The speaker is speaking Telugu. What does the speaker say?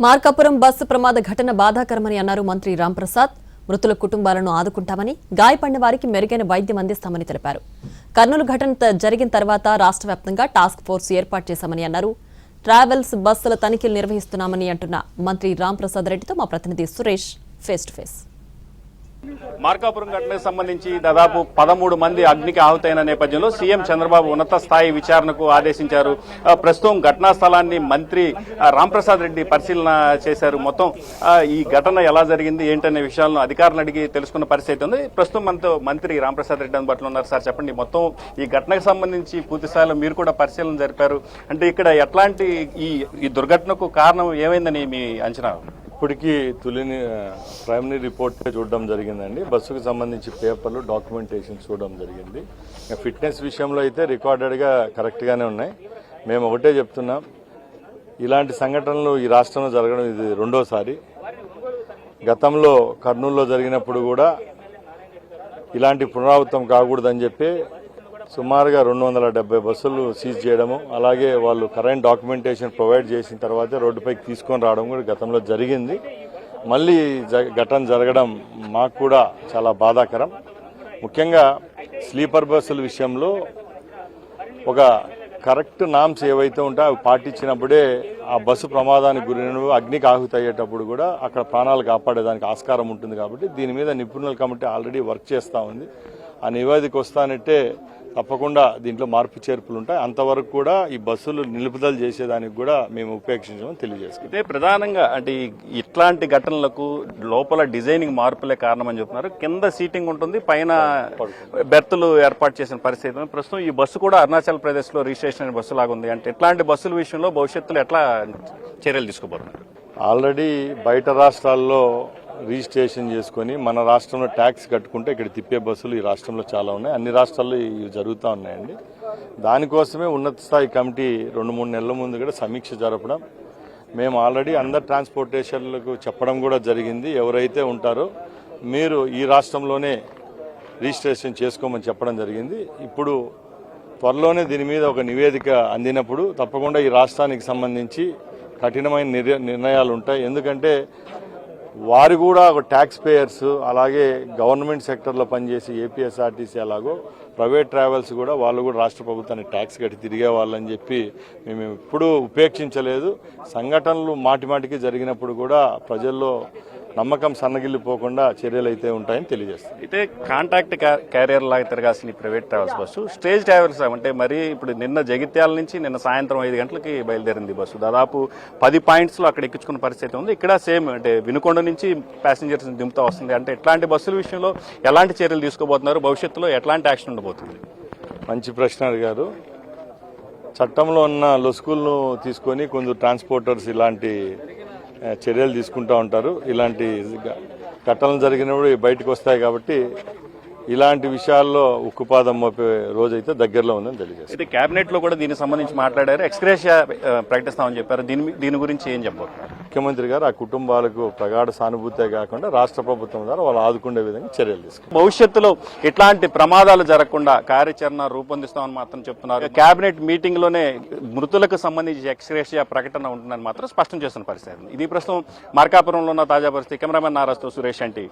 మార్కాపురం బస్సు ప్రమాద ఘటన బాధాకరమని అన్నారు మంత్రి రాంప్రసాద్. మృతుల కుటుంబాలను ఆదుకుంటామని, గాయపడిన వారికి మెరుగైన వైద్యం అందిస్తామని తెలిపారు. కర్నూలు ఘటన జరిగిన తర్వాత రాష్ట్ర వ్యాప్తంగా టాస్క్ ఫోర్స్ ఏర్పాటు చేశామని అన్నారు. ట్రావెల్స్ బస్సుల తనిఖీలు నిర్వహిస్తున్నామని అంటున్న మంత్రి రాంప్రసాద్ రెడ్డితో మా ప్రతినిధి Suresh face to face. Markapuram ఘటనకు సంబంధించి దాదాపు 13 మంది అగ్నికి ఆహుతైన నేపథ్యంలో సీఎం చంద్రబాబు ఉన్నత స్థాయి విచారణకు ఆదేశించారు. ప్రస్తుతం ఘటనా స్థలాన్ని మంత్రి రాంప్రసాద్ రెడ్డి పరిశీలన చేశారు. మొత్తం ఈ ఘటన ఎలా జరిగింది ఏంటనే విషయాలను అధికారులను అడిగి తెలుసుకున్న పరిస్థితి ఉంది. ప్రస్తుతం మనతో మంత్రి రాంప్రసాద్ రెడ్డి అందుబాటులో ఉన్నారు. సార్ చెప్పండి, మొత్తం ఈ ఘటనకు సంబంధించి పూర్తి స్థాయిలో మీరు కూడా పరిశీలన జరిపారు. అంటే ఇక్కడ ఎట్లాంటి ఈ దుర్ఘటనకు కారణం ఏమైందని మీ అంచనా? ఇప్పటికీ ప్రైమరీ రిపోర్ట్ చూడడం జరిగిందండి. బస్సుకు సంబంధించి పేపర్లు, డాక్యుమెంటేషన్ చూడడం జరిగింది. ఫిట్నెస్ విషయంలో అయితే రికార్డెడ్గా కరెక్ట్గానే ఉన్నాయి. మేము ఒకటే చెప్తున్నాం, ఇలాంటి సంఘటనలు ఈ రాష్ట్రంలో జరగడం ఇది రెండోసారి. గతంలో కర్నూలులో జరిగినప్పుడు కూడా ఇలాంటి పునరావృతం కాకూడదని చెప్పి సుమారుగా 270 బస్సులు సీజ్ చేయడము, అలాగే వాళ్ళు కరెంట్ డాక్యుమెంటేషన్ ప్రొవైడ్ చేసిన తర్వాతే రోడ్డుపైకి తీసుకొని రావడం కూడా గతంలో జరిగింది. మళ్ళీ ఘటన జరగడం మాకు కూడా చాలా బాధాకరం. ముఖ్యంగా స్లీపర్ బస్సుల విషయంలో ఒక కరెక్ట్ నామ్స్ ఏవైతే ఉంటాయో అవి పాటించినప్పుడే ఆ బస్సు ప్రమాదానికి గురైన అగ్నికి ఆహుతయ్యేటప్పుడు కూడా అక్కడ ప్రాణాలు కాపాడేదానికి ఆస్కారం ఉంటుంది. కాబట్టి దీని మీద నిపుణుల కమిటీ ఆల్రెడీ వర్క్ చేస్తూ ఉంది. ఆ నివేదిక వస్తానంటే తప్పకుండా దీంట్లో మార్పు చేర్పులు ఉంటాయి. అంతవరకు కూడా ఈ బస్సులు నిలుపుదల చేసేదానికి కూడా మేము ఉపేక్షించమని తెలియజేస్తాం. అయితే ప్రధానంగా అంటే ఇట్లాంటి ఘటనలకు లోపల డిజైనింగ్ మార్పులే కారణమని చెప్తున్నారు. కింద సీటింగ్ ఉంటుంది, పైన బెర్తులు ఏర్పాటు చేసిన పరిస్థితి. ప్రస్తుతం ఈ బస్సు కూడా అరుణాచల్ ప్రదేశ్ లో రిజిస్ట్రేషన్ బస్సు లాగా ఉంది. అంటే ఇట్లాంటి బస్సుల విషయంలో భవిష్యత్తులో ఎట్లా చర్యలు తీసుకోబోతున్నారు? ఆల్రెడీ బయట రాష్ట్రాల్లో రిజిస్ట్రేషన్ చేసుకుని మన రాష్ట్రంలో ట్యాక్స్ కట్టుకుంటే ఇక్కడ తిప్పే బస్సులు ఈ రాష్ట్రంలో చాలా ఉన్నాయి. అన్ని రాష్ట్రాల్లో ఇవి జరుగుతూ ఉన్నాయండి. దానికోసమే ఉన్నత స్థాయి కమిటీ 2-3 నెలల ముందు కూడా సమీక్ష జరపడం, మేము ఆల్రెడీ అందరు ట్రాన్స్పోర్టేషన్లకు చెప్పడం కూడా జరిగింది. ఎవరైతే ఉంటారో మీరు ఈ రాష్ట్రంలోనే రిజిస్ట్రేషన్ చేసుకోమని చెప్పడం జరిగింది. ఇప్పుడు త్వరలోనే దీని మీద ఒక నివేదిక అందినప్పుడు తప్పకుండా ఈ రాష్ట్రానికి సంబంధించి కఠినమైన నిర్ణయాలు ఉంటాయి. ఎందుకంటే వారు కూడా ఒక ట్యాక్స్ పేయర్స్, అలాగే గవర్నమెంట్ సెక్టర్లో పనిచేసి ఏపీఎస్ఆర్టీసీ అలాగో ప్రైవేట్ ట్రావెల్స్ కూడా వాళ్ళు కూడా రాష్ట్ర ప్రభుత్వానికి ట్యాక్స్ కట్టి తిరిగే వాళ్ళని చెప్పి మేము ఎప్పుడూ ఉపేక్షించలేదు. సంఘటనలు మాటిమాటికి జరిగినప్పుడు కూడా ప్రజల్లో నమ్మకం సన్నగిల్లిపోకుండా చర్యలు అయితే ఉంటాయని తెలియజేస్తాం. అయితే కాంట్రాక్ట్ క్యారియర్ లాగా తిరగాల్సిన private travels bus stage travels అంటే మరి ఇప్పుడు నిన్న జగిత్యాల నుంచి నిన్న సాయంత్రం 5 గంటలకి బయలుదేరింది బస్సు. దాదాపు 10 పాయింట్స్లో అక్కడ ఎక్కించుకున్న పరిస్థితి ఉంది. ఇక్కడ సేమ్ అంటే వినుకొండ నుంచి ప్యాసింజర్స్ దింపుతూ వస్తుంది. అంటే ఇట్లాంటి బస్సుల విషయంలో ఎలాంటి చర్యలు తీసుకోబోతున్నారు? భవిష్యత్తులో ఎట్లాంటి యాక్షన్ ఉండబోతుంది? మంచి ప్రశ్న అడిగారు. చట్టంలో ఉన్న లొసుగులను తీసుకొని కొందరు ట్రాన్స్పోర్టర్స్ ఇలాంటి చర్యలు తీసుకుంటూ ఉంటారు. ఇలాంటి ఘటనలు జరిగినప్పుడు బయటకు వస్తాయి. కాబట్టి ఇలాంటి విషయాల్లో ఉక్కుపాదం మోపే రోజైతే దగ్గరలో ఉందని తెలియజేస్తారు. అయితే కేబినెట్ లో కూడా దీనికి సంబంధించి మాట్లాడారు, ఎక్స్గ్రేషియా ప్రకటిస్తామని చెప్పారు. దీని గురించి ఏం చెప్పబోతున్నారు? ముఖ్యమంత్రి గారు ఆ కుటుంబాలకు ప్రగాఢ సానుభూతే కాకుండా రాష్ట్ర ప్రభుత్వం ద్వారా వాళ్ళు ఆదుకునే విధంగా చర్యలు తీసుకున్నారు. భవిష్యత్తులో ఇట్లాంటి ప్రమాదాలు జరగకుండా కార్యాచరణ రూపొందిస్తామని మాత్రం చెప్తున్నారు. కేబినెట్ మీటింగ్ లోనే మృతులకు సంబంధించి ఎక్స్గ్రేషియా ప్రకటన ఉంటుందని మాత్రం స్పష్టం చేస్తున్న పరిస్థితి. ఇది ప్రస్తుతం మార్కాపురంలో ఉన్న తాజా పరిస్థితి. కెమెరామెన్ నారాజ్తో సురేష్ ఎన్టీవీ.